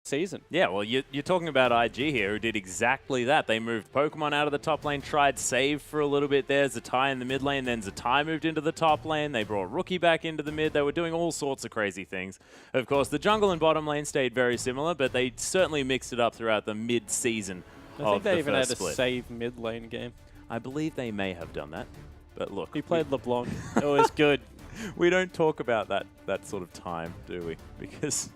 season. Yeah, well, you're talking about IG here, who did exactly that. They moved Pokemon out of the top lane, tried save for a little bit there, Zatai in the mid lane, then Zatai moved into the top lane. They brought Rookie back into the mid. They were doing all sorts of crazy things. Of course, the jungle and bottom lane stayed very similar, but they certainly mixed it up throughout the mid-season of the first split. I think they even had a save mid lane game. I believe they may have done that, but look. He played LeBlanc. It was good. We don't talk about that sort of time, do we? Because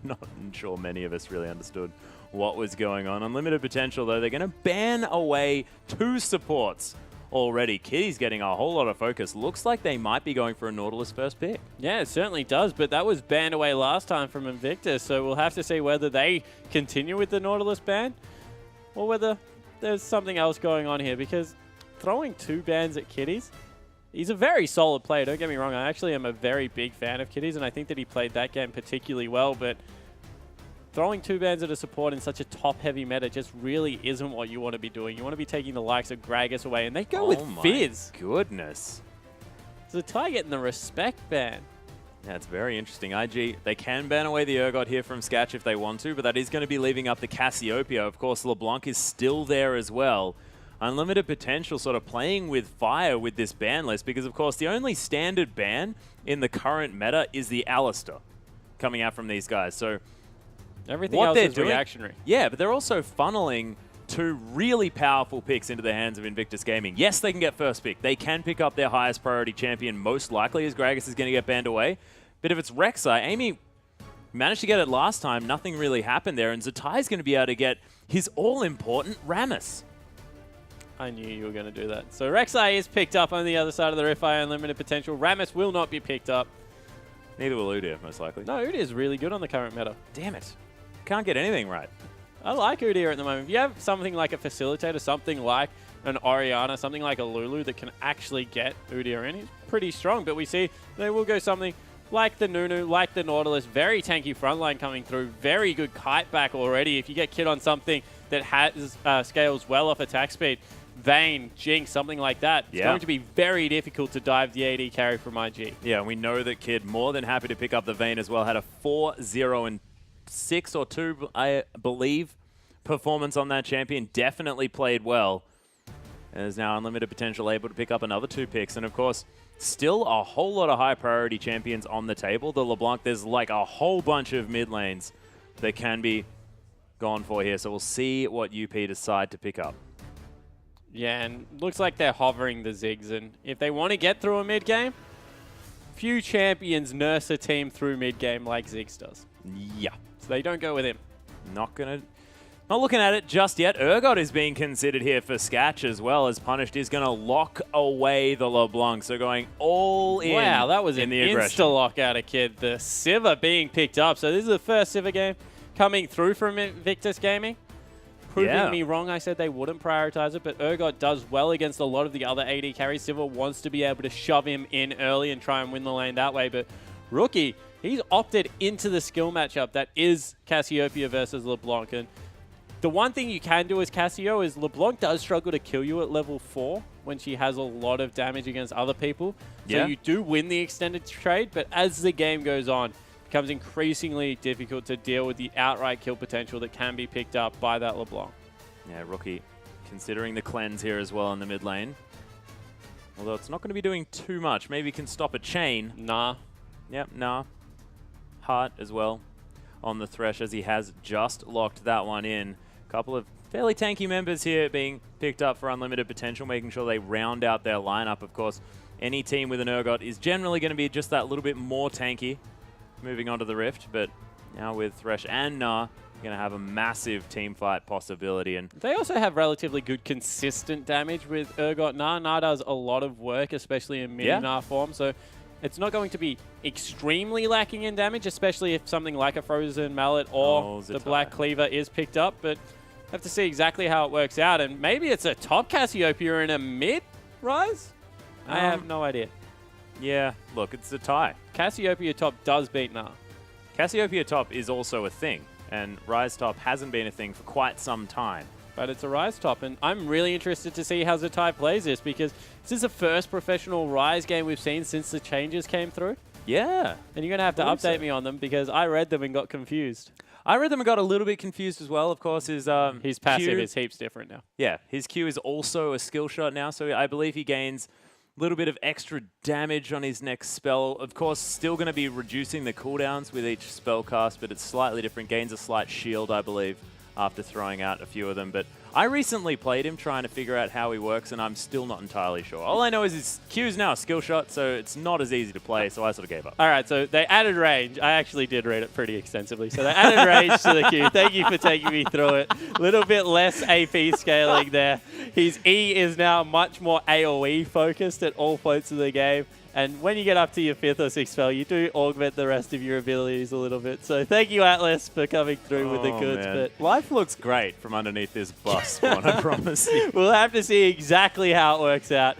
not sure many of us really understood what was going on. Unlimited Potential, though, they're going to ban away 2 supports already. Kitty's getting a whole lot of focus. Looks like they might be going for a Nautilus first pick. Yeah, it certainly does, but that was banned away last time from Invictus, so we'll have to see whether they continue with the Nautilus ban or whether there's something else going on here, because throwing 2 bans at Kitties, he's a very solid player, don't get me wrong. I actually am a very big fan of Kitties, and I think that he played that game particularly well, but throwing 2 bans at a support in such a top-heavy meta just really isn't what you want to be doing. You want to be taking the likes of Gragas away, and they go with Fizz. Goodness. Zatai getting the respect ban. Yeah, it's very interesting. IG, they can ban away the Urgot here from Sketch if they want to, but that is going to be leaving up the Cassiopeia. Of course, LeBlanc is still there as well. Unlimited Potential sort of playing with fire with this ban list because, of course, the only standard ban in the current meta is the Alistair coming out from these guys. So everything else is reactionary. Yeah, but they're also funneling 2 really powerful picks into the hands of Invictus Gaming. Yes, they can get first pick. They can pick up their highest priority champion, most likely, as Gragas is going to get banned away. But if it's Rek'Sai, Amy managed to get it last time. Nothing really happened there. And Zatai's going to be able to get his all-important Rammus. I knew you were going to do that. So Rek'Sai is picked up on the other side of the Rift-Eye Unlimited Potential. Rammus will not be picked up. Neither will Udyr, most likely. No, Udyr is really good on the current meta. Damn it. Can't get anything right. I like Udyr at the moment. If you have something like a Facilitator, something like an Orianna, something like a Lulu that can actually get Udyr in, he's pretty strong. But we see they will go something like the Nunu, like the Nautilus. Very tanky frontline coming through. Very good kite back already. If you get Kid on something that has scales well off attack speed, Vayne, Jinx, something like that. It's going to be very difficult to dive the AD carry from IG. Yeah, and we know that Kid, more than happy to pick up the Vayne as well, had a 4-0-6 or 2, I believe, performance on that champion. Definitely played well. And is now Unlimited Potential able to pick up another 2 picks. And of course, still a whole lot of high priority champions on the table. The LeBlanc, there's like a whole bunch of mid lanes that can be gone for here. So we'll see what UP decide to pick up. Yeah, and looks like they're hovering the Ziggs, and if they want to get through a mid-game, few champions nurse a team through mid-game like Ziggs does. Yeah. So they don't go with him. Not looking at it just yet. Urgot is being considered here for Sketch as well, as Punished is going to lock away the LeBlanc, so going all in. Wow, that was an insta-lock out of Kid. The Sivir being picked up, so this is the first Sivir game coming through from Invictus Gaming. Proving me wrong, I said they wouldn't prioritize it, but Urgot does well against a lot of the other AD carries. Sivir wants to be able to shove him in early and try and win the lane that way, but Rookie, he's opted into the skill matchup that is Cassiopeia versus LeBlanc, and the one thing you can do as Cassio is LeBlanc does struggle to kill you at level 4 when she has a lot of damage against other people. So you do win the extended trade, but as the game goes on, becomes increasingly difficult to deal with the outright kill potential that can be picked up by that LeBlanc. Yeah, Rookie considering the cleanse here as well in the mid lane. Although it's not going to be doing too much. Maybe can stop a chain. Nah. Yep, nah. Heart as well on the Thresh as he has just locked that one in. A couple of fairly tanky members here being picked up for Unlimited Potential, making sure they round out their lineup. Of course, any team with an Urgot is generally going to be just that little bit more tanky. Moving on to the Rift, but now with Thresh and Nah, you're going to have a massive team fight possibility. And they also have relatively good consistent damage with Urgot Nah. Nah does a lot of work, especially in mid-Nah form, so it's not going to be extremely lacking in damage, especially if something like a Frozen Mallet or the Black Cleaver is picked up, but have to see exactly how it works out. And maybe it's a top Cassiopeia in a mid-Rise? I have no idea. Yeah, look, it's a tie. Cassiopeia top does beat Nah. Cassiopeia top is also a thing, and Rise top hasn't been a thing for quite some time. But it's a Rise top, and I'm really interested to see how Zatai plays this, because this is the first professional Rise game we've seen since the changes came through. Yeah. And you're going to have to update me on them, because I read them and got confused. I read them and got a little bit confused as well. Of course, his passive Q, is heaps different now. Yeah, his Q is also a skill shot now, so I believe he gains a little bit of extra damage on his next spell. Of course, still going to be reducing the cooldowns with each spell cast, but it's slightly different. Gains a slight shield, I believe, after throwing out a few of them. But I recently played him trying to figure out how he works, and I'm still not entirely sure. All I know is his Q is now a skill shot, so it's not as easy to play, so I sort of gave up. All right, so they added range. I actually did read it pretty extensively. So they added range to the Q. Thank you for taking me through it. A little bit less AP scaling there. His E is now much more AoE focused at all points of the game. And when you get up to your 5th or 6th spell, you do augment the rest of your abilities a little bit. So thank you, Atlas, for coming through with the goods. Man. But life looks great from underneath this bus spawn, I promise you. We'll have to see exactly how it works out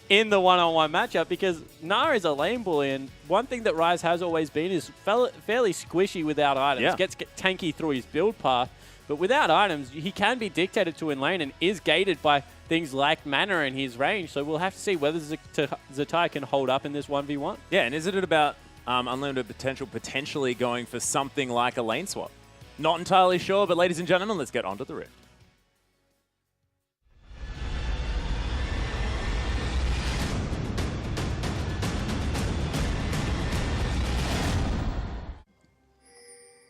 in the one-on-one matchup, because Nara is a lane bully, and one thing that Rise has always been is fairly squishy without items. Yeah. Gets tanky through his build path, but without items, he can be dictated to in lane and is gated by things like mana in his range. So we'll have to see whether Zatai can hold up in this 1v1. Yeah, and is it about unlimited potential potentially going for something like a lane swap? Not entirely sure, but ladies and gentlemen, let's get onto the Rift.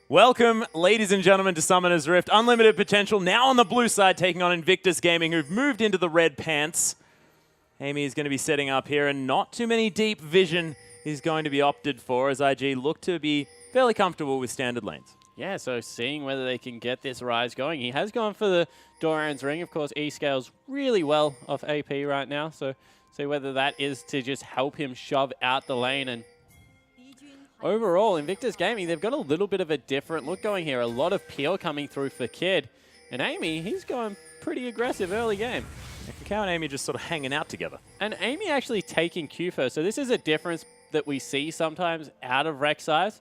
Welcome, ladies and gentlemen, to Summoner's Rift. Unlimited potential now on the blue side, taking on Invictus Gaming, who've moved into the red pants. Amy is going to be setting up here, and not too many deep vision is going to be opted for, as IG look to be fairly comfortable with standard lanes. Yeah, so seeing whether they can get this Rise going. He has gone for the Doran's Ring. Of course, E scales really well off AP right now, so see whether that is to just help him shove out the lane. And overall, Invictus Gaming, they've got a little bit of a different look going here. A lot of peel coming through for Kid. And Amy, he's going pretty aggressive early game. Kakao and Amy just sort of hanging out together. And Amy actually taking Q first. So this is a difference that we see sometimes out of Rek'Sai's.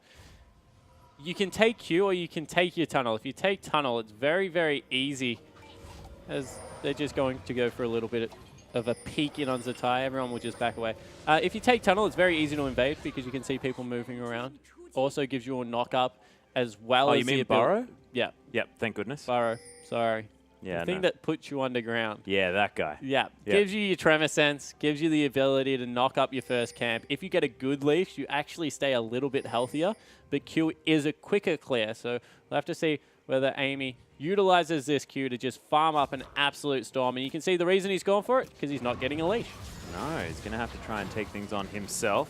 You can take Q or you can take your tunnel. If you take tunnel, it's very, very easy, as they're just going to go for a little bit of a peek in on Zatai. Everyone will just back away. If you take tunnel, it's very easy to invade because you can see people moving around. Also gives you a knock up as well as you mean Burrow? Yeah. Yep, thank goodness. Burrow, sorry. Yeah, the thing that puts you underground. Yeah, that guy. Yeah, gives you your tremor sense, gives you the ability to knock up your first camp. If you get a good leash, you actually stay a little bit healthier, but Q is a quicker clear, so we'll have to see whether Amy utilizes this Q to just farm up an absolute storm. And you can see the reason he's gone for it, because he's not getting a leash. No, he's going to have to try and take things on himself.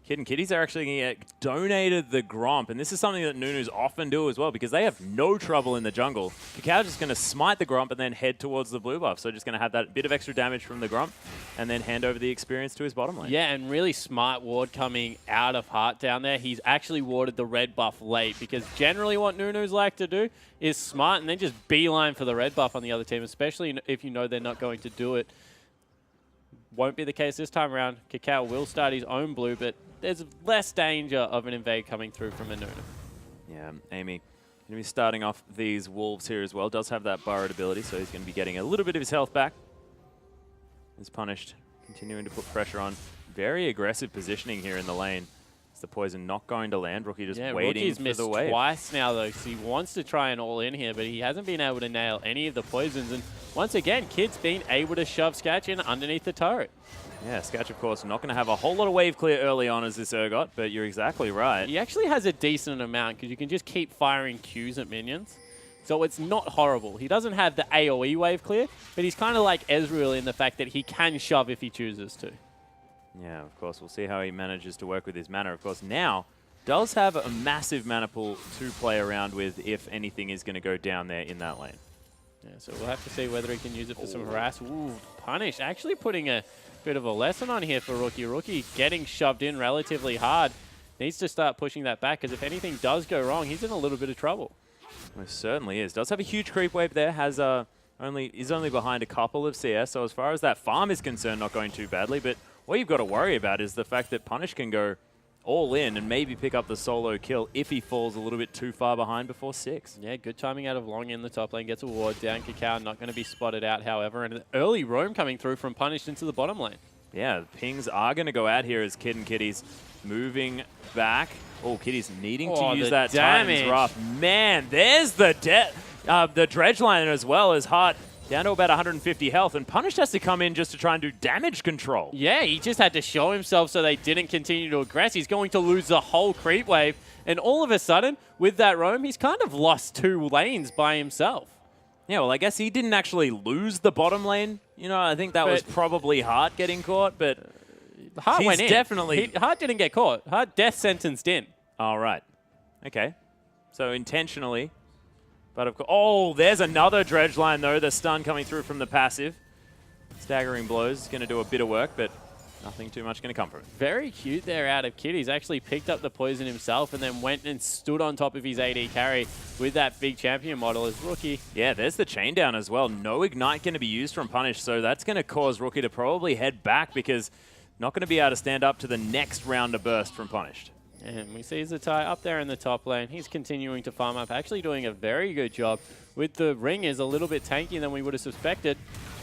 Kid and Kitties are actually going to get donated the Gromp, and this is something that Nunus often do as well, because they have no trouble in the jungle. Kakao just going to smite the Gromp and then head towards the blue buff, so just going to have that bit of extra damage from the Gromp, and then hand over the experience to his bottom lane. Yeah, and really smart ward coming out of Heart down there. He's actually warded the red buff late, because generally what Nunus like to do is smart and then just beeline for the red buff on the other team, especially if you know they're not going to do it. Won't be the case this time around. Kakao will start his own blue, but there's less danger of an invade coming through from a Nunu. Yeah, Amy going to be starting off these Wolves here as well. Does have that burrowed ability, so he's going to be getting a little bit of his health back. Is punished, continuing to put pressure on. Very aggressive positioning here in the lane. Is the poison not going to land? Rookie just waiting Rookie's for missed the wave. Twice now, though, because he wants to try and all in here, but he hasn't been able to nail any of the poisons. And once again, Kid's been able to shove Sketch in underneath the turret. Yeah, Sketch, of course, not going to have a whole lot of wave clear early on as this Urgot, but you're exactly right. He actually has a decent amount, because you can just keep firing Qs at minions. So it's not horrible. He doesn't have the AoE wave clear, but he's kind of like Ezreal in the fact that he can shove if he chooses to. Yeah, of course. We'll see how he manages to work with his mana. Of course, now does have a massive mana pool to play around with if anything is going to go down there in that lane. Yeah, so we'll have to see whether he can use it for some harass. Ooh, punish. Actually putting a bit of a lesson on here for Rookie. Rookie getting shoved in relatively hard. Needs to start pushing that back, because if anything does go wrong, he's in a little bit of trouble. Most certainly is. Does have a huge creep wave there. Has is only behind a couple of CS. So as far as that farm is concerned, not going too badly. But what you've got to worry about is the fact that Punish can go all in and maybe pick up the solo kill if he falls a little bit too far behind before 6. Yeah, good timing out of Long in the top lane. Gets a ward down. Kakao not going to be spotted out, however. And an early roam coming through from Punish into the bottom lane. Yeah, the pings are going to go out here as Kid and Kitties moving back. Oh, Kitty's needing to use that damage. Titan's Wrath. Man, there's the Dredge Liner as well as Hart. Down to about 150 health, and Punish has to come in just to try and do damage control. Yeah, he just had to show himself so they didn't continue to aggress. He's going to lose the whole creep wave, and all of a sudden, with that roam, he's kind of lost 2 lanes by himself. Yeah, well, I guess he didn't actually lose the bottom lane. You know, I think that was probably Hart getting caught, but Hart went in. Definitely... Hart didn't get caught. Hart death sentenced in. All right. Okay. So intentionally... But of course, oh, there's another Dredge line though. The stun coming through from the passive. Staggering blows is going to do a bit of work, but nothing too much going to come from it. Very cute there out of Kid. He's actually picked up the poison himself and then went and stood on top of his AD carry with that big champion model as Rookie. Yeah, there's the chain down as well. No Ignite going to be used from Punish, so that's going to cause Rookie to probably head back because not going to be able to stand up to the next round of burst from Punished. And we see Zatai up there in the top lane. He's continuing to farm up, actually doing a very good job. With the ring is a little bit tankier than we would have suspected.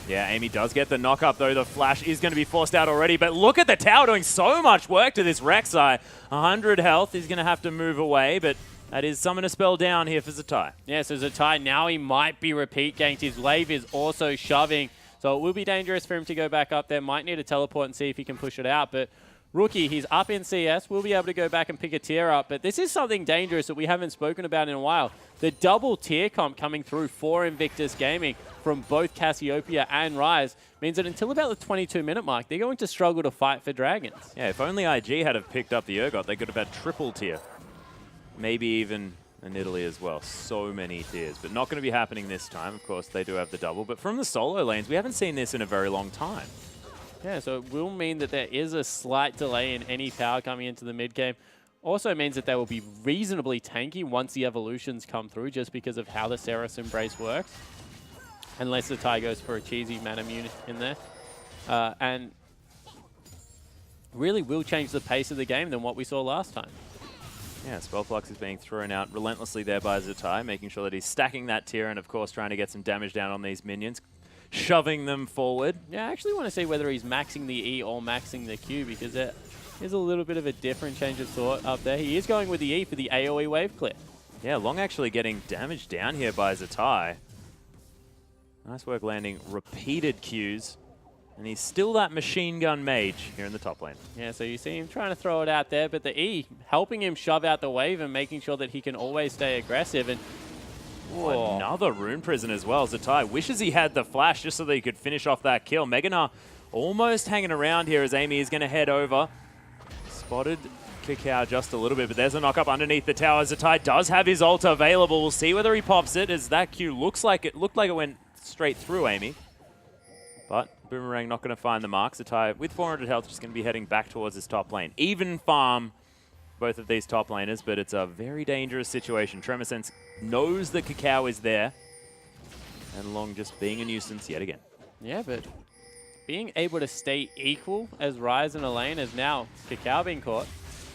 Yeah, Amy does get the knock up though. The flash is going to be forced out already, but look at the tower doing so much work to this Rek'Sai. 100 health, he's going to have to move away, but that is summon a spell down here for Zatai. Yeah, so Zatai now he might be repeat ganked. His wave is also shoving, so it will be dangerous for him to go back up there. Might need to teleport and see if he can push it out, but Rookie, he's up in CS. We'll be able to go back and pick a tier up. But this is something dangerous that we haven't spoken about in a while. The double tier comp coming through for Invictus Gaming from both Cassiopeia and Ryze means that until about the 22-minute mark, they're going to struggle to fight for dragons. Yeah, if only IG had have picked up the Urgot, they could have had triple tier. Maybe even in Italy as well. So many tiers. But not going to be happening this time. Of course, they do have the double. But from the solo lanes, we haven't seen this in a very long time. Yeah, so it will mean that there is a slight delay in any power coming into the mid game. Also means that they will be reasonably tanky once the evolutions come through, just because of how the Ceres Embrace works. Unless the Zatai goes for a cheesy mana mune in there. And really will change the pace of the game than what we saw last time. Yeah, Spell Flux is being thrown out relentlessly there by Zatai, making sure that he's stacking that tier and, of course, trying to get some damage down on these minions. Shoving them forward. Yeah, I actually want to see whether he's maxing the E or maxing the Q, because there is a little bit of a different change of thought up there. He is going with the E for the AoE wave clip. Yeah, Long actually getting damaged down here by Zatai. Nice work landing repeated Qs. And he's still that machine gun mage here in the top lane. Yeah, so you see him trying to throw it out there, but the E helping him shove out the wave and making sure that he can always stay aggressive. And oh, another Rune Prison as well. Zatai wishes he had the flash just so that he could finish off that kill. Meganar almost hanging around here as Amy is going to head over. Spotted Kakao just a little bit, but there's a knock up underneath the tower. Zatai does have his ult available. We'll see whether he pops it, as that Q looked like it went straight through Amy. But Boomerang not going to find the mark. Zatai with 400 health just going to be heading back towards his top lane. Even farm both of these top laners, but it's a very dangerous situation. Tremorsense knows that Kakao is there, and Long just being a nuisance yet again. Yeah, but being able to stay equal as Ryze in a lane is now Kakao being caught.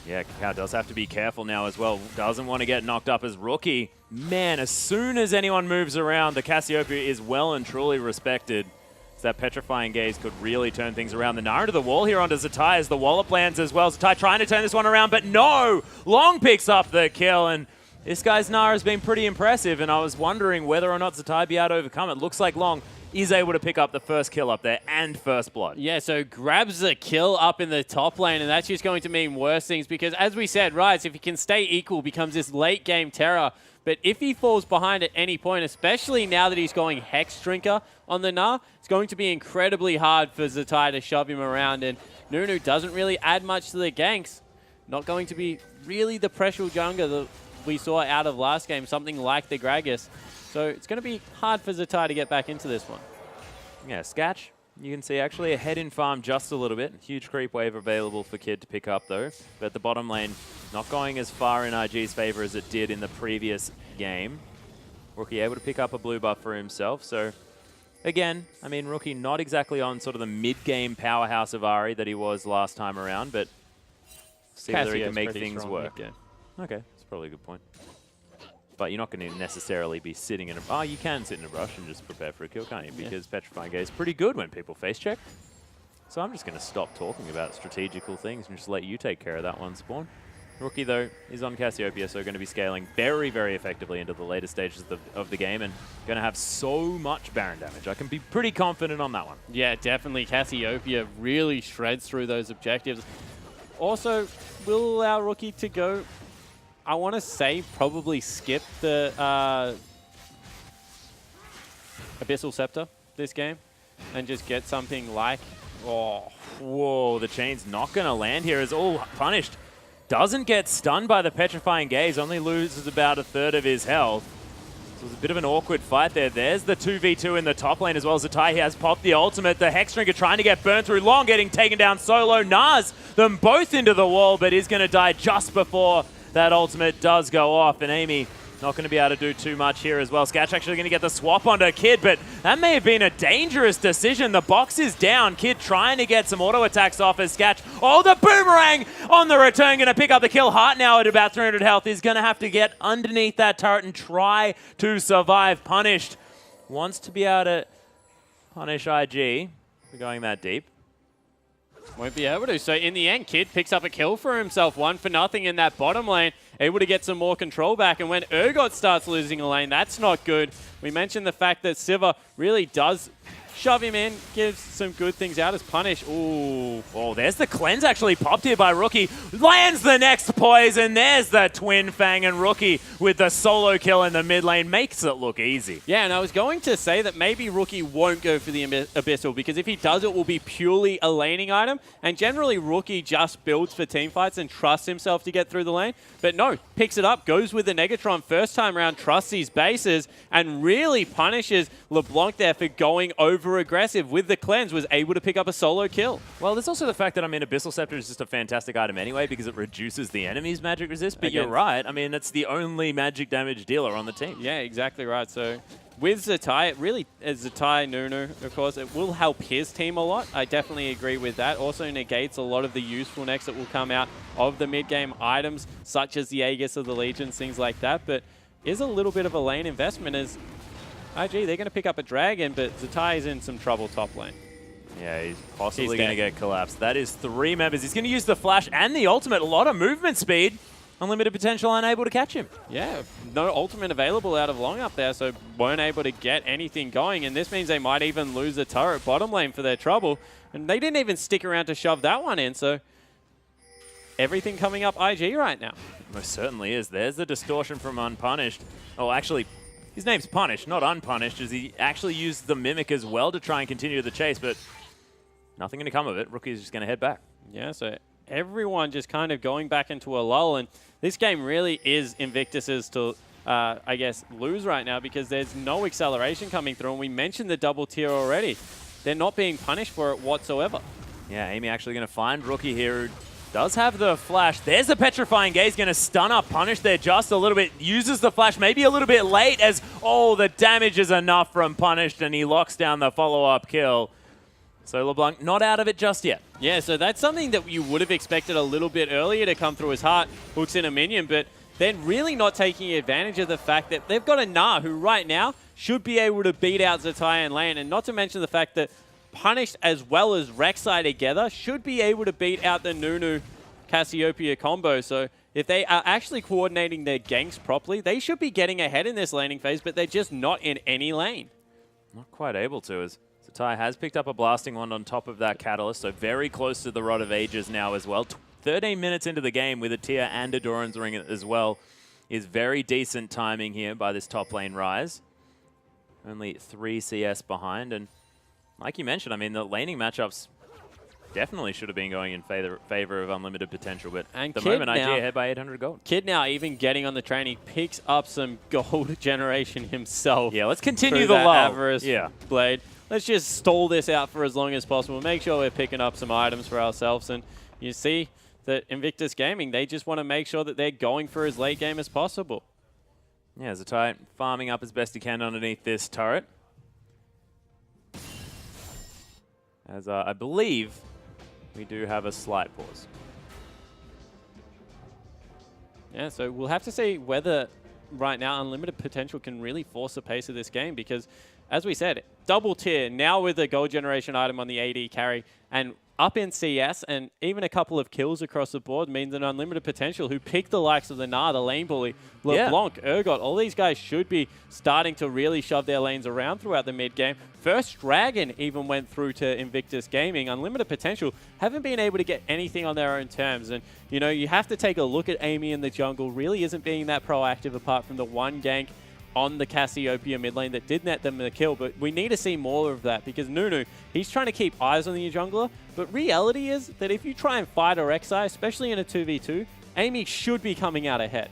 Yeah, Kakao does have to be careful now as well. Doesn't want to get knocked up as Rookie. Man, as soon as anyone moves around, the Cassiopeia is well and truly respected. So that Petrifying Gaze could really turn things around. The Nara to the wall here onto Zatai as the wallop lands as well. Zatai trying to turn this one around, but no! Long picks up the kill, and this guy's Nara has been pretty impressive, and I was wondering whether or not Zatai be able to overcome it. Looks like Long is able to pick up the first kill up there and first blood. Yeah, so grabs the kill up in the top lane, and that's just going to mean worse things because, as we said, Ryze, if he can stay equal, becomes this late game terror. But if he falls behind at any point, especially now that he's going Hex Drinker on the Gnar, it's going to be incredibly hard for Zatai to shove him around. And Nunu doesn't really add much to the ganks. Not going to be really the pressure jungler that we saw out of last game, something like the Gragas. So it's going to be hard for Zatai to get back into this one. Yeah, Scatch, you can see actually ahead in farm just a little bit. Huge creep wave available for Kid to pick up though. But the bottom lane not going as far in IG's favor as it did in the previous game. Rookie able to pick up a blue buff for himself. So again, I mean, Rookie not exactly on sort of the mid-game powerhouse of Ahri that he was last time around, but see whether he can make things work. Okay, that's probably a good point. But you're not going to necessarily be sitting in a... Oh, you can sit in a brush and just prepare for a kill, can't you? Because Petrifying Gaze is pretty good when people face check. So I'm just going to stop talking about strategical things and just let you take care of that one, Spawn. Rookie, though, is on Cassiopeia, so going to be scaling very, very effectively into the later stages of the game and going to have so much Baron damage. I can be pretty confident on that one. Yeah, definitely. Cassiopeia really shreds through those objectives. Also, will allow Rookie to go, I want to say, probably skip the Abyssal Scepter this game and just get something like, oh. Whoa, the chain's not going to land here. Is all punished. Doesn't get stunned by the Petrifying Gaze, only loses about a third of his health. So it was a bit of an awkward fight there. There's the 2v2 in the top lane as well as Zatai. He has popped the ultimate. The Hexdrinker trying to get burned through Long, getting taken down solo. Nas them both into the wall, but is going to die just before that ultimate does go off. And Amy not going to be able to do too much here as well. Sketch actually going to get the swap onto Kid, but that may have been a dangerous decision. The box is down. Kid trying to get some auto attacks off as Sketch. Oh, the boomerang on the return. Going to pick up the kill. Hart now at about 300 health is going to have to get underneath that turret and try to survive. Punished. Wants to be able to punish IG for going that deep. Won't be able to. So in the end, Kid picks up a kill for himself, 1-0 in that bottom lane, able to get some more control back. And when Urgot starts losing a lane, that's not good. We mentioned the fact that Sivir really does shove him in, gives some good things out as punish. Ooh. Oh, there's the cleanse actually popped here by Rookie. Lands the next poison. There's the Twin Fang, and Rookie with the solo kill in the mid lane makes it look easy. Yeah, and I was going to say that maybe Rookie won't go for the Abyssal, because if he does, it will be purely a laning item. And generally, Rookie just builds for teamfights and trusts himself to get through the lane. But no, picks it up, goes with the Negatron first time around, trusts his bases, and really punishes LeBlanc there for going over aggressive with the cleanse, was able to pick up a solo kill. Well, there's also the fact that, I mean, Abyssal Scepter is just a fantastic item anyway because it reduces the enemy's magic resist, but you're right. I mean, it's the only magic damage dealer on the team. Yeah, exactly right. So with Zatai, it really, as Zatai, Nunu, of course, it will help his team a lot. I definitely agree with that. Also negates a lot of the usefulness that will come out of the mid-game items, such as the Aegis of the Legions, things like that, but is a little bit of a lane investment as IG, they're going to pick up a dragon, but Zatai is in some trouble top lane. Yeah, he's possibly going to get collapsed. That is 3 members. He's going to use the flash and the ultimate. A lot of movement speed. Unlimited potential, unable to catch him. Yeah, no ultimate available out of Long up there, so weren't able to get anything going. And this means they might even lose the turret bottom lane for their trouble. And they didn't even stick around to shove that one in, so everything coming up IG right now. Most certainly is. There's the distortion from Unpunished. Oh, actually, his name's Punished, not Unpunished, as he actually used the Mimic as well to try and continue the chase, but nothing going to come of it. Rookie's just going to head back. Yeah, so everyone just kind of going back into a lull, and this game really is Invictus's to, I guess, lose right now because there's no acceleration coming through, and we mentioned the double tier already. They're not being punished for it whatsoever. Yeah, Amy actually going to find Rookie here, who does have the flash. There's the Petrifying Gaze, going to stun up Punish there just a little bit. Uses the flash maybe a little bit late as, oh, the damage is enough from Punished, and he locks down the follow-up kill. So LeBlanc not out of it just yet. Yeah, so that's something that you would have expected a little bit earlier to come through his heart, hooks in a minion, but then really not taking advantage of the fact that they've got a Nah who right now should be able to beat out Zatai and lane, and not to mention the fact that Punished as well as Rek'Sai together should be able to beat out the Nunu Cassiopeia combo. So if they are actually coordinating their ganks properly, they should be getting ahead in this laning phase, but they're just not in any lane. Not quite able to, as Zatai has picked up a blasting wand on top of that catalyst, so very close to the Rod of Ages now as well. 13 minutes into the game with a tier and a Doran's Ring as well is very decent timing here by this top lane Rise. Only 3 CS behind, and like you mentioned, I mean, the laning matchups definitely should have been going in favor of Unlimited Potential, but at the moment, IG ahead by 800 gold. Kid now even getting on the train, he picks up some gold generation himself. Yeah, let's continue the lull. Avarice blade. Let's just stall this out for as long as possible. Make sure we're picking up some items for ourselves. And you see that Invictus Gaming, they just want to make sure that they're going for as late game as possible. Yeah, Zatai farming up as best he can underneath this turret. As I believe we do have a slight pause. Yeah, so we'll have to see whether right now, Unlimited Potential can really force the pace of this game because, as we said, double tier, now with a gold generation item on the AD carry, and up in CS, and even a couple of kills across the board means an Unlimited Potential who picked the likes of the Gnar, the lane bully, LeBlanc, Urgot. All these guys should be starting to really shove their lanes around throughout the mid game. First Dragon even went through to Invictus Gaming. Unlimited Potential haven't been able to get anything on their own terms. And, you know, you have to take a look at Amy in the jungle. Really isn't being that proactive apart from the one gank on the Cassiopeia mid lane that did net them the kill, but we need to see more of that because Nunu, he's trying to keep eyes on the jungler, but reality is that if you try and fight a Rek'Sai, especially in a 2v2, Amy should be coming out ahead.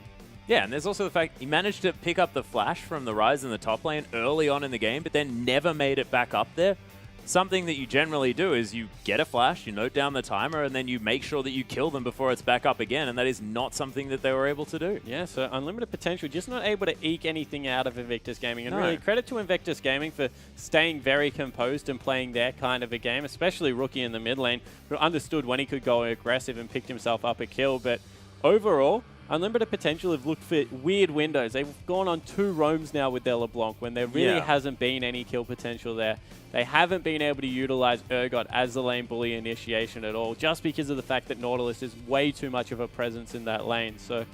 Yeah, and there's also the fact he managed to pick up the flash from the Ryze in the top lane early on in the game, but then never made it back up there. Something that you generally do is you get a flash, you note down the timer, and then you make sure that you kill them before it's back up again, and that is not something that they were able to do. Yeah, so Unlimited Potential just not able to eke anything out of Invictus Gaming. And really, credit to Invictus Gaming for staying very composed and playing their kind of a game, especially Rookie in the mid lane, who understood when he could go aggressive and picked himself up a kill. But overall, Unlimited Potential have looked for weird windows. They've gone on 2 roams now with their LeBlanc when there really hasn't been any kill potential there. They haven't been able to utilize Urgot as the lane bully initiation at all, just because of the fact that Nautilus is way too much of a presence in that lane. So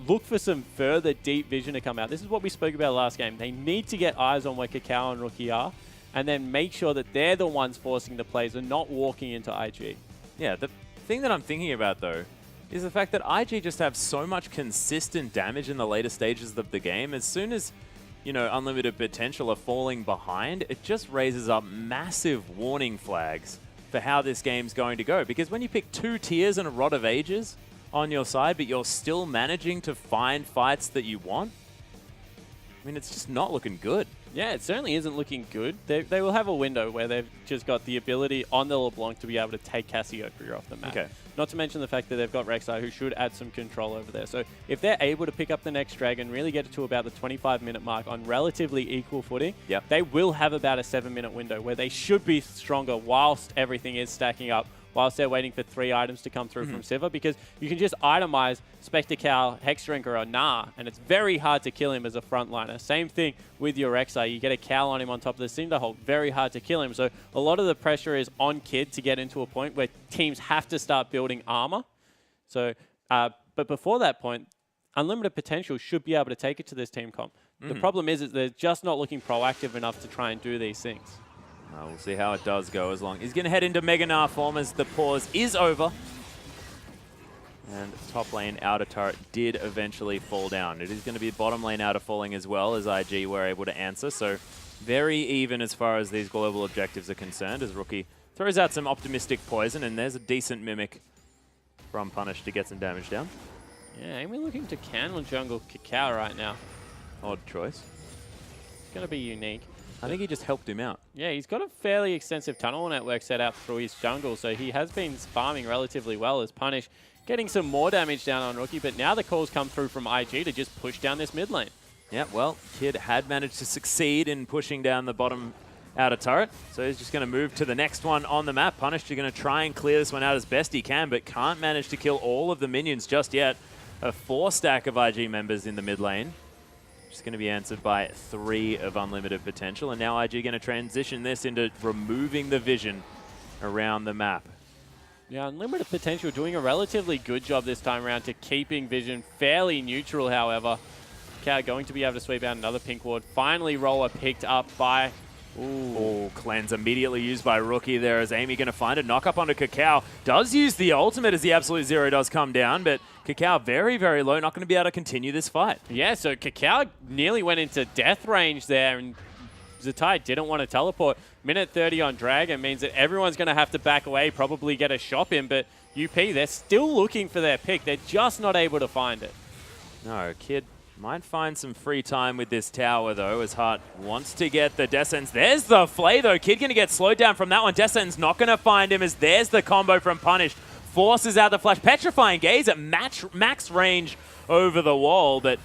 look for some further deep vision to come out. This is what we spoke about last game. They need to get eyes on where Kakao and Rookie are, and then make sure that they're the ones forcing the plays and not walking into IG. Yeah, the thing that I'm thinking about, though, is the fact that IG just have so much consistent damage in the later stages of the game. As soon as, you know, Unlimited Potential are falling behind, it just raises up massive warning flags for how this game's going to go. Because when you pick 2 tiers and a Rod of Ages on your side, but you're still managing to find fights that you want, I mean, it's just not looking good. Yeah, it certainly isn't looking good. They will have a window where they've just got the ability on the LeBlanc to be able to take Cassiopeia off the map. Okay. Not to mention the fact that they've got Rek'Sai, who should add some control over there. So if they're able to pick up the next Dragon, really get it to about the 25-minute mark on relatively equal footing, they will have about a 7-minute window where they should be stronger whilst everything is stacking up, whilst they're waiting for 3 items to come through from Sivir, because you can just itemize Spectre Cow, Hexdrinker, or Gnar, and it's very hard to kill him as a frontliner. Same thing with your Rek'Sai. You get a Cow on him on top of the Cinderhulk, very hard to kill him. So a lot of the pressure is on Kid to get into a point where teams have to start building armor. So, but before that point, Unlimited Potential should be able to take it to this team comp. The problem is that they're just not looking proactive enough to try and do these things. We'll see how it does go as long. He's going to head into Mega Gnar form as the pause is over. And top lane outer turret did eventually fall down. It is going to be bottom lane outer falling as well, as IG were able to answer. So very even as far as these global objectives are concerned, as Rookie throws out some optimistic poison, and there's a decent mimic from Punish to get some damage down. Yeah, Amy looking to can jungle Kakao right now. Odd choice. It's going to be unique. I think he just helped him out. Yeah, he's got a fairly extensive tunnel network set out through his jungle, so he has been farming relatively well as Punish, getting some more damage down on Rookie, but now the calls come through from IG to just push down this mid lane. Yeah, well, Kid had managed to succeed in pushing down the bottom outer turret, so he's just going to move to the next one on the map. Punish is going to try and clear this one out as best he can, but can't manage to kill all of the minions just yet. A 4-stack of IG members in the mid lane. Just going to be answered by 3 of Unlimited Potential. And now IG going to transition this into removing the vision around the map. Yeah, Unlimited Potential doing a relatively good job this time around to keeping vision fairly neutral, however. Cow going to be able to sweep out another pink ward. Finally, Roller picked up by... Ooh, cleanse immediately used by Rookie there as Amy going to find a knock up onto Kakao. Does use the ultimate as the Absolute Zero does come down, but Kakao very, very low, not going to be able to continue this fight. Yeah, so Kakao nearly went into death range there, and Zatai didn't want to teleport. Minute 30 on Dragon means that everyone's going to have to back away, probably get a shop in, but UP, they're still looking for their pick. They're just not able to find it. No, Kid might find some free time with this tower, though, as Hart wants to get the Descents. There's the Flay, though. Kid going to get slowed down from that one. Descents not going to find him as there's the combo from Punished. Forces out the flash. Petrifying Gaze at max range over the wall, but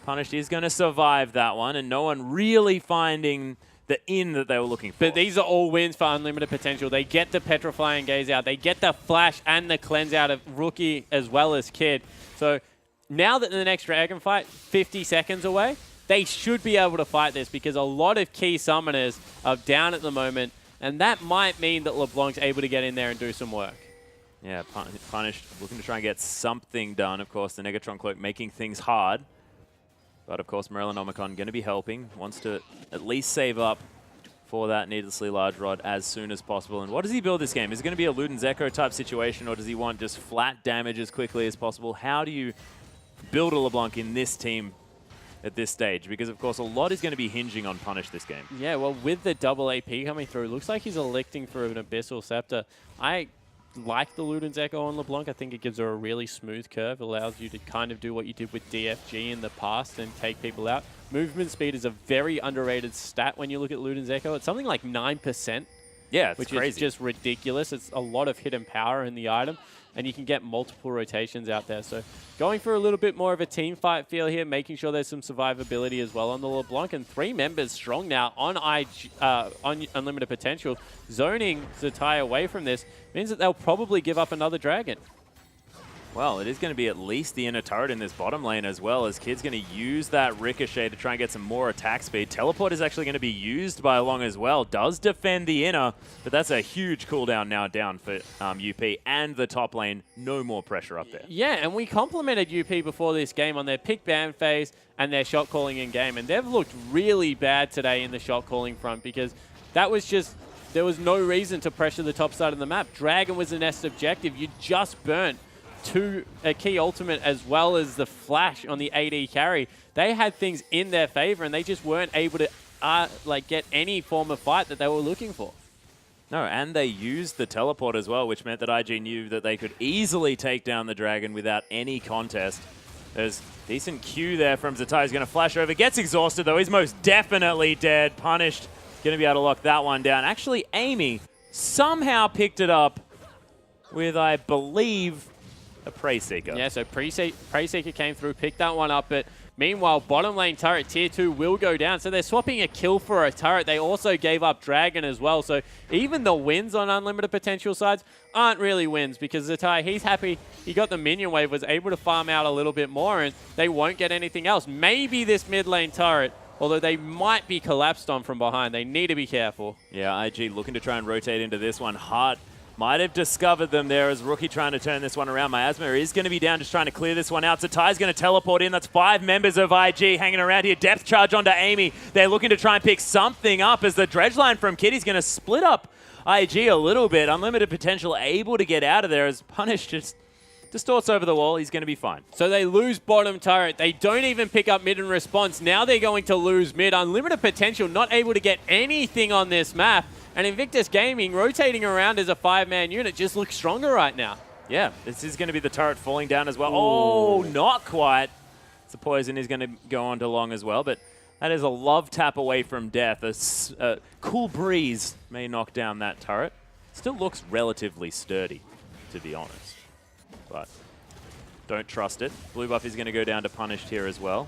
Punished is going to survive that one, and no one really finding the in that they were looking for. But these are all wins for Unlimited Potential. They get the Petrifying Gaze out. They get the flash and the cleanse out of Rookie as well as Kid. So now that the next Dragon fight, 50 seconds away, they should be able to fight this because a lot of key summoners are down at the moment, and that might mean that LeBlanc's able to get in there and do some work. Yeah, Punished looking to try and get something done. Of course, the Negatron Cloak making things hard. But of course, Morellonomicon going to be helping. Wants to at least save up for that needlessly large rod as soon as possible. And what does he build this game? Is it going to be a Luden's Echo type situation, or does he want just flat damage as quickly as possible? How do you build a LeBlanc in this team at this stage? Because, of course, a lot is going to be hinging on Punish this game. Yeah, well, with the double AP coming through, looks like he's electing for an Abyssal Scepter. I like the Luden's Echo on LeBlanc. I think it gives her a really smooth curve, allows you to kind of do what you did with DFG in the past and take people out. Movement speed is a very underrated stat when you look at Luden's Echo. It's something like 9%. Yeah, it's which crazy. Is just ridiculous. It's a lot of hidden power in the item, and you can get multiple rotations out there. So going for a little bit more of a team fight feel here, making sure there's some survivability as well on the LeBlanc, and 3 members strong now on on Unlimited Potential. Zoning Zatai away from this means that they'll probably give up another Dragon. Well, it is going to be at least the inner turret in this bottom lane as well, as Kid's going to use that Ricochet to try and get some more attack speed. Teleport is actually going to be used by Long as well. Does defend the inner, but that's a huge cooldown now down for UP. And the top lane, no more pressure up there. Yeah, and we complimented UP before this game on their pick ban phase and their shot calling in game. And they've looked really bad today in the shot calling front because that was just, there was no reason to pressure the top side of the map. Dragon was the next objective. You just burnt a key ultimate as well as the flash on the AD carry. They had things in their favor and they just weren't able to get any form of fight that they were looking for. No, and they used the teleport as well, which meant that IG knew that they could easily take down the Dragon without any contest. There's decent Q there from Zatai. He's going to flash over. Gets exhausted, though. He's most definitely dead. Punished. Going to be able to lock that one down. Actually, Amy somehow picked it up with, I believe, a Prey Seeker. Yeah, so Prey Seeker came through, picked that one up, but meanwhile, bottom lane turret tier 2 will go down. So they're swapping a kill for a turret. They also gave up Dragon as well. So even the wins on Unlimited Potential sides aren't really wins because Zatai, he's happy. He got the minion wave, was able to farm out a little bit more, and they won't get anything else. Maybe this mid lane turret, although they might be collapsed on from behind. They need to be careful. Yeah, IG looking to try and rotate into this one. Hart might have discovered them there as Rookie trying to turn this one around. Miasma is going to be down just trying to clear this one out. Zatai's going to teleport in. That's 5 members of IG hanging around here. Depth charge onto Amy. They're looking to try and pick something up as the dredge line from Kitty's going to split up IG a little bit. Unlimited Potential able to get out of there as Punish just distorts over the wall. He's going to be fine. So they lose bottom turret. They don't even pick up mid in response. Now they're going to lose mid. Unlimited Potential not able to get anything on this map. And Invictus Gaming, rotating around as a 5-man unit, just looks stronger right now. Yeah, this is going to be the turret falling down as well. Oh, not quite. The poison is going to go on to Long as well, but that is a love tap away from death. A cool breeze may knock down that turret. Still looks relatively sturdy, to be honest. But don't trust it. Blue buff is going to go down to Punished here as well.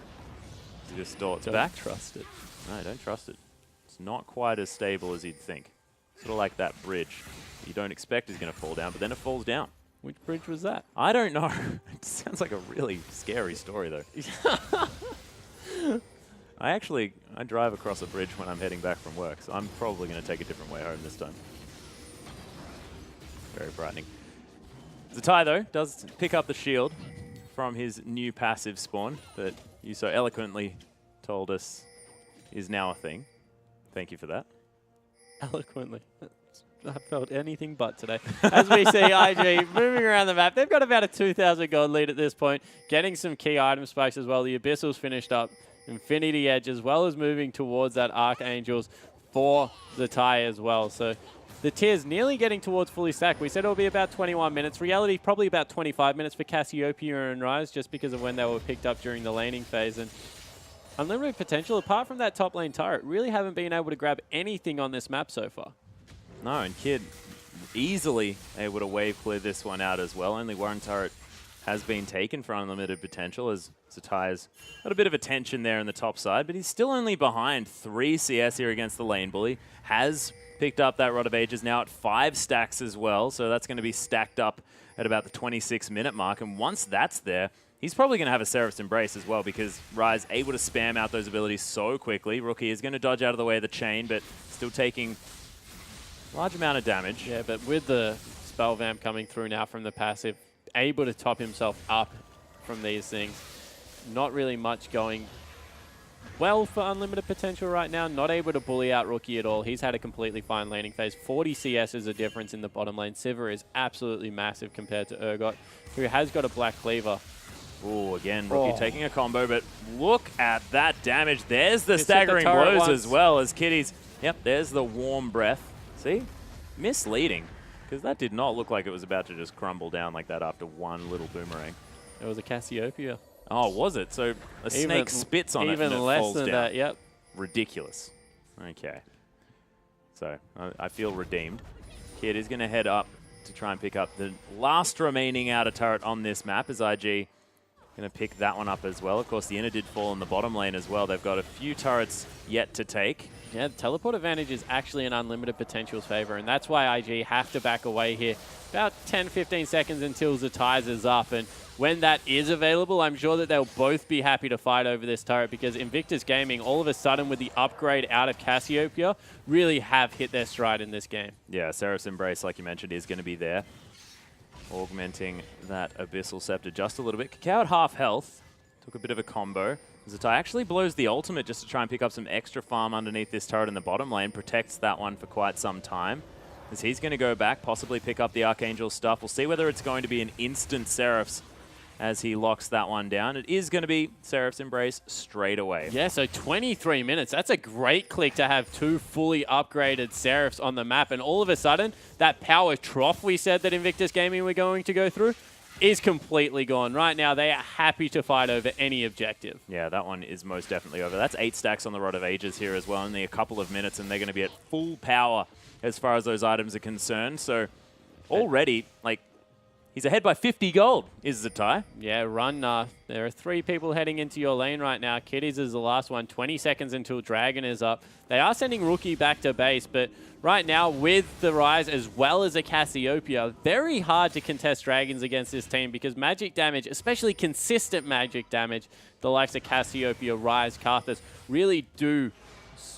He just distorts back. Trust it. No, don't trust it. It's not quite as stable as you'd think. Sort of like that bridge you don't expect is going to fall down, but then it falls down. Which bridge was that? I don't know. It sounds like a really scary story, though. I drive across a bridge when I'm heading back from work, so I'm probably going to take a different way home this time. Very frightening. Zatai, though, does pick up the shield from his new passive spawn that you so eloquently told us is now a thing. Thank you for that. Eloquently. I felt anything but today. As we see IG moving around the map, they've got about a 2,000 gold lead at this point, getting some key item spikes as well. The Abyssal's finished up, Infinity Edge, as well as moving towards that Archangels for Zatai as well. So the tier's nearly getting towards fully stacked. We said it'll be about 21 minutes. Reality, probably about 25 minutes for Cassiopeia and Ryze, just because of when they were picked up during the laning phase. And Unlimited Potential, apart from that top lane turret, really haven't been able to grab anything on this map so far. No, and Kid easily able to wave clear this one out as well. Only one turret has been taken for Unlimited Potential as Zatai's got a bit of attention there in the top side, but he's still only behind 3 CS here against the lane bully. Has picked up that Rod of Ages now at 5 stacks as well, so that's going to be stacked up at about the 26-minute mark, and once that's there, He's probably going to have a Seraph's Embrace as well because Rise able to spam out those abilities so quickly. Rookie is going to dodge out of the way of the chain, but still taking a large amount of damage. Yeah, but with the Spell Vamp coming through now from the passive, able to top himself up from these things. Not really much going well for Unlimited Potential right now. Not able to bully out Rookie at all. He's had a completely fine laning phase. 40 CS is a difference in the bottom lane. Sivir is absolutely massive compared to Urgot, who has got a Black Cleaver. Oh, again, Rookie taking a combo, but look at that damage. There's the staggering blows as well as Kitty's. Yep, there's the warm breath. See? Misleading, because that did not look like it was about to just crumble down like that after one little boomerang. It was a Cassiopeia. Oh, was it? So a snake spits on it and it even less falls than down. That, yep. Ridiculous. Okay. So I feel redeemed. Kid is going to head up to try and pick up the last remaining outer turret on this map as IG going to pick that one up as well. Of course, the inner did fall in the bottom lane as well. They've got a few turrets yet to take. Yeah, the teleport advantage is actually in Unlimited Potential's favor, and that's why IG have to back away here. About 10-15 seconds until Zetai's is up, and when that is available, I'm sure that they'll both be happy to fight over this turret because Invictus Gaming, all of a sudden with the upgrade out of Cassiopeia, really have hit their stride in this game. Yeah, Seraph's Embrace, like you mentioned, is going to be there. Augmenting that Abyssal Scepter just a little bit. Cacao at half health. Took a bit of a combo. Zetai actually blows the ultimate just to try and pick up some extra farm underneath this turret in the bottom lane. Protects that one for quite some time. As he's going to go back, possibly pick up the Archangel stuff. We'll see whether it's going to be an instant Seraph's as he locks that one down. It is going to be Seraph's Embrace straight away. Yeah, so 23 minutes. That's a great click to have two fully upgraded Seraphs on the map. And all of a sudden, that power trough we said that Invictus Gaming were going to go through is completely gone. Right now, they are happy to fight over any objective. Yeah, that one is most definitely over. That's 8 stacks on the Rod of Ages here as well. Only a couple of minutes, and they're going to be at full power as far as those items are concerned. So already, like, he's ahead by 50 gold, is Zetai. Yeah, run. There are 3 people heading into your lane right now. Kitties is the last one. 20 seconds until Dragon is up. They are sending Rookie back to base, but right now with the Rise as well as a Cassiopeia, very hard to contest Dragons against this team because magic damage, especially consistent magic damage, the likes of Cassiopeia, Rise, Karthus, really do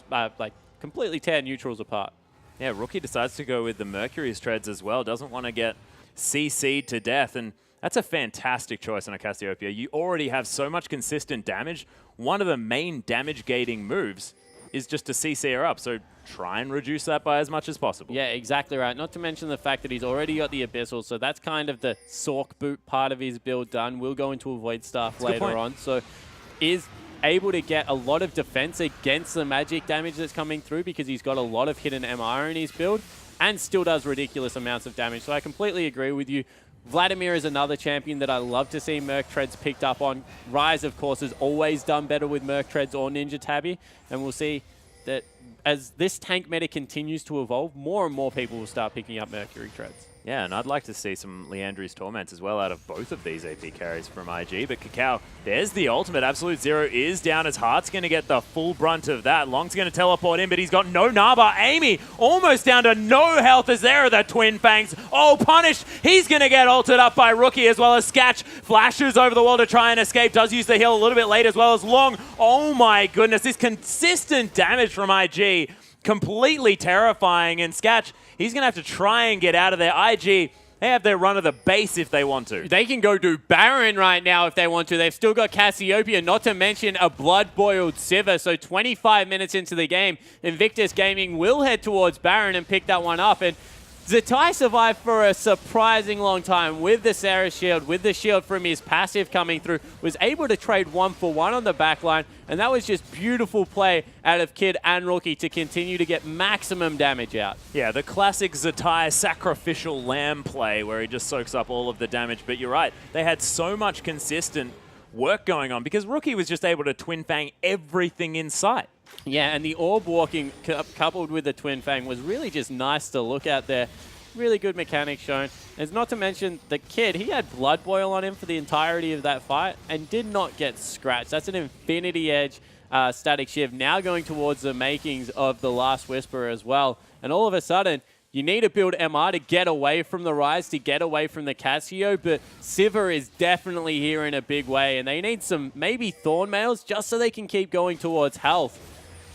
like completely tear neutrals apart. Yeah, Rookie decides to go with the Mercury's treads as well. Doesn't want to get CC'd to death, and that's a fantastic choice on a Cassiopeia. You already have so much consistent damage. One of the main damage gating moves is just to CC her up, so try and reduce that by as much as possible. Yeah, exactly right. Not to mention the fact that he's already got the Abyssal, so that's kind of the Sork boot part of his build done. We'll go into Avoid Staff later on, so is able to get a lot of defense against the magic damage that's coming through because he's got a lot of hidden MR in his build and still does ridiculous amounts of damage. So I completely agree with you. Vladimir is another champion that I love to see Merc Treads picked up on. Rise, of course, has always done better with Merc Treads or Ninja Tabby, and we'll see that as this tank meta continues to evolve, more and more people will start picking up Mercury Treads. Yeah, and I'd like to see some Leandri's Torments as well out of both of these AP carries from IG. But Cacao, there's the ultimate. Absolute Zero is down. His Heart's going to get the full brunt of that. Long's going to teleport in, but he's got no Naba. Amy almost down to no health as there are the Twin Fangs. Oh, punished. He's going to get ulted up by Rookie as well as Sketch. Flashes over the wall to try and escape. Does use the heal a little bit late as well as Long. Oh my goodness, this consistent damage from IG. Completely terrifying, and Sketch, he's going to have to try and get out of there. IG, they have their run of the base if they want to. They can go do Baron right now if they want to. They've still got Cassiopeia, not to mention a blood-boiled Sivir. So 25 minutes into the game, Invictus Gaming will head towards Baron and pick that one up. And Zetai survived for a surprising long time with the Sarah shield, with the shield from his passive coming through, was able to trade 1-for-1 on the backline, and that was just beautiful play out of Kid and Rookie to continue to get maximum damage out. Yeah, the classic Zetai sacrificial lamb play where he just soaks up all of the damage, but you're right, they had so much consistent work going on because Rookie was just able to Twin Fang everything in sight. Yeah, and the orb walking coupled with the Twin Fang was really just nice to look at there. Really good mechanics shown. And not to mention the Kid, he had Blood Boil on him for the entirety of that fight and did not get scratched. That's an Infinity Edge Static Shiv now going towards the makings of the Last Whisperer as well. And all of a sudden, You need to build MR to get away from the Rise, to get away from the Casio, but Sivir is definitely here in a big way, and they need some maybe Thorn Mails just so they can keep going towards health,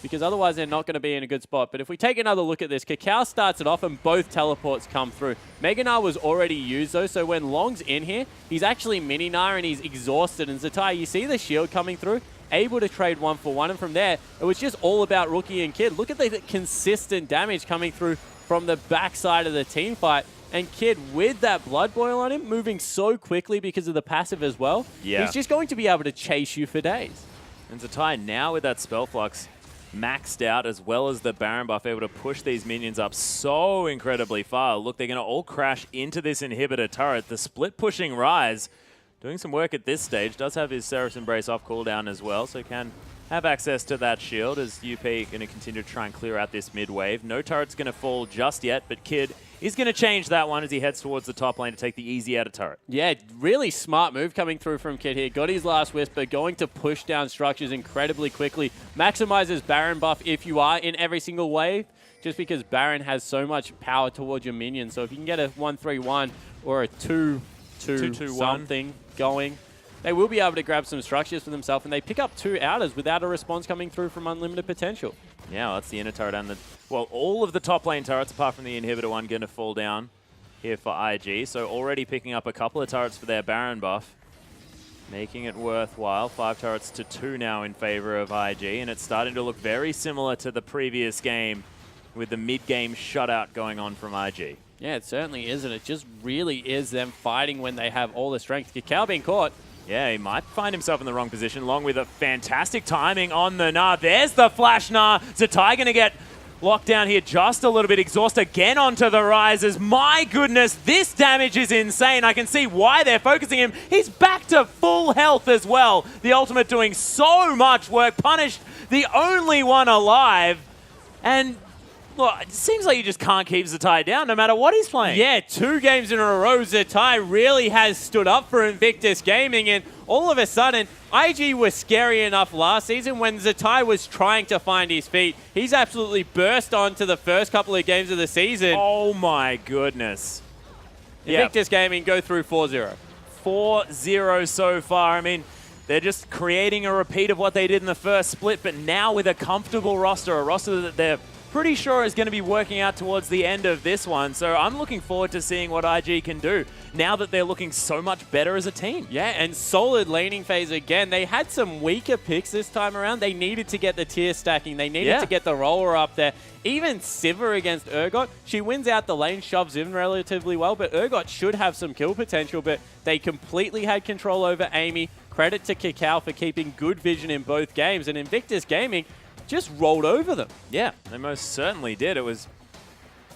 because otherwise they're not going to be in a good spot. But if we take another look at this, Kakao starts it off and both teleports come through. Mega Gnar was already used though, so when Long's in here, he's actually Mini Gnar and he's exhausted. And Zatai, you see the shield coming through? Able to trade 1-for-1, and from there, it was just all about Rookie and Kid. Look at the consistent damage coming through from the backside of the team fight. And Kid, with that Blood Boil on him, moving so quickly because of the passive as well, he's just going to be able to chase you for days. And Zatai now with that Spell Flux maxed out, as well as the Baron buff, able to push these minions up so incredibly far. Look, they're going to all crash into this inhibitor turret. The split pushing Rise doing some work at this stage. Does have his Seraph Embrace off cooldown as well, so can have access to that shield as UP going to continue to try and clear out this mid wave. No turret's going to fall just yet, but Kid is going to change that one as he heads towards the top lane to take the easy out of turret. Yeah, really smart move coming through from Kid here. Got his last Whisper, going to push down structures incredibly quickly. Maximizes Baron buff if you are in every single wave, just because Baron has so much power towards your minions. So if you can get a 1-3-1 or a 2-2 something going, they will be able to grab some structures for themselves, and they pick up 2 outers without a response coming through from Unlimited Potential. Yeah, well, that's the inner turret and the... Well, all of the top lane turrets, apart from the inhibitor one, going to fall down here for IG. So already picking up a couple of turrets for their Baron buff, making it worthwhile. 5 turrets to 2 now in favor of IG, and it's starting to look very similar to the previous game with the mid-game shutout going on from IG. Yeah, it certainly is, and it just really is them fighting when they have all the strength. Kakao being caught. Yeah, he might find himself in the wrong position, along with a fantastic timing on the Gnar. There's the Flash Gnar. Zatai going to get locked down here just a little bit. Exhaust again onto the Rises. My goodness, this damage is insane. I can see why they're focusing him. He's back to full health as well. The ultimate doing so much work. Punished, the only one alive. And... well, it seems like you just can't keep Zatai down no matter what he's playing. Yeah, 2 games in a row, Zatai really has stood up for Invictus Gaming, and all of a sudden, IG was scary enough last season when Zatai was trying to find his feet. He's absolutely burst onto the first couple of games of the season. Oh my goodness. Invictus Gaming go through 4-0. 4-0 so far. I mean, they're just creating a repeat of what they did in the first split, but now with a comfortable roster, a roster that they're pretty sure is going to be working out towards the end of this one. So I'm looking forward to seeing what IG can do now that they're looking so much better as a team. Yeah, and solid laning phase again. They had some weaker picks this time around. They needed to get the tier stacking. They needed to get the roller up there. Even Sivir against Urgot, she wins out the lane, shoves in relatively well, but Urgot should have some kill potential, but they completely had control over Amy. Credit to Kakao for keeping good vision in both games, and Invictus Gaming just rolled over them. Yeah, they most certainly did. It was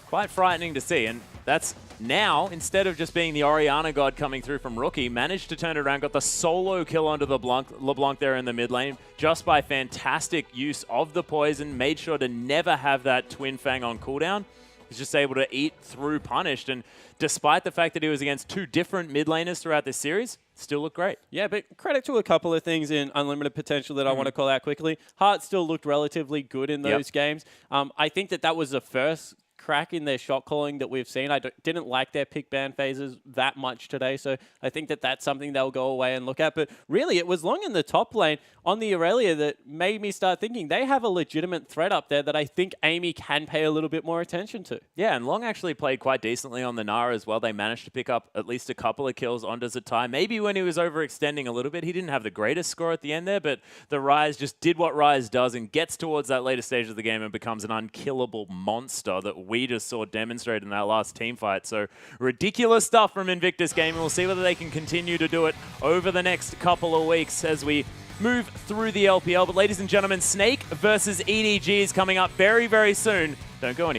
quite frightening to see, and that's now, instead of just being the Orianna god coming through from Rookie, managed to turn it around, got the solo kill onto the LeBlanc there in the mid lane, just by fantastic use of the poison, made sure to never have that Twin Fang on cooldown. He's just able to eat through Punished, and despite the fact that he was against 2 different mid laners throughout this series, still looked great. Yeah, but credit to a couple of things in Unlimited Potential that I want to call out quickly. Hart still looked relatively good in those games. I think that was the first crack in their shot calling that we've seen. I didn't like their pick ban phases that much today, so I think that's something they'll go away and look at. But really, it was Long in the top lane on the Aurelia that made me start thinking they have a legitimate threat up there that I think Amy can pay a little bit more attention to. Yeah, and Long actually played quite decently on the Gnar as well. They managed to pick up at least a couple of kills onto Zatai. Maybe when he was overextending a little bit, he didn't have the greatest score at the end there, but the Rise just did what Rise does and gets towards that later stage of the game and becomes an unkillable monster that we just saw demonstrated in that last team fight. So ridiculous stuff from Invictus Gaming. We'll see whether they can continue to do it over the next couple of weeks as we move through the LPL. But ladies and gentlemen, Snake versus EDG is coming up very, very soon. Don't go anywhere.